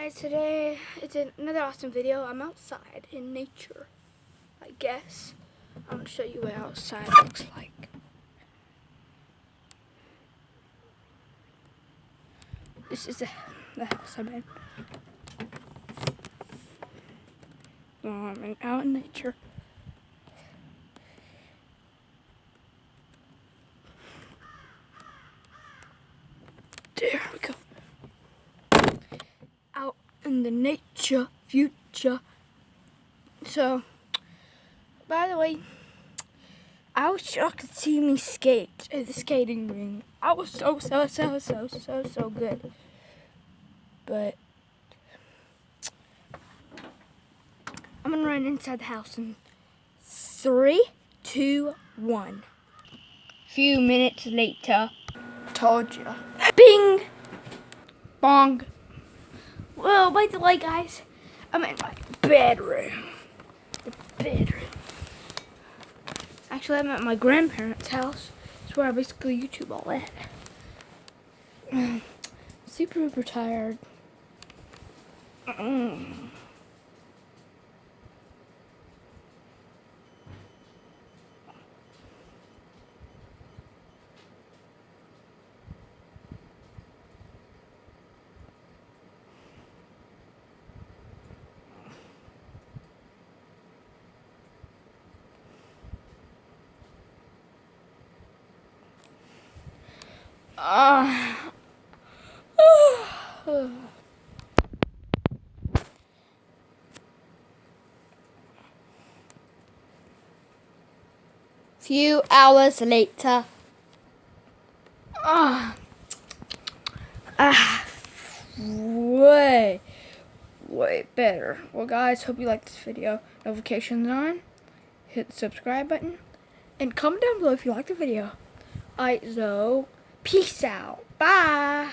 Guys, today it's another awesome video. I'm outside in nature, I guess. I'm going to show you what outside looks like. This is the house I'm in. I'm out in nature. There we go. Out in the nature future. So, by the way, I wish y'all could see me skate at the skating ring. I was so good. But I'm gonna run inside the house in 3, 2, 1. Few minutes later. Told you. Bing! Bong. Well, by the way, guys, I'm in my bedroom. The bedroom. Actually, I'm at my grandparents' house. It's where I basically YouTube all that. Super tired. Few hours later. Way better. Well, guys, hope you liked this video. Notifications on. Hit the subscribe button. And comment down below if you liked the video. Alright, so peace out. Bye.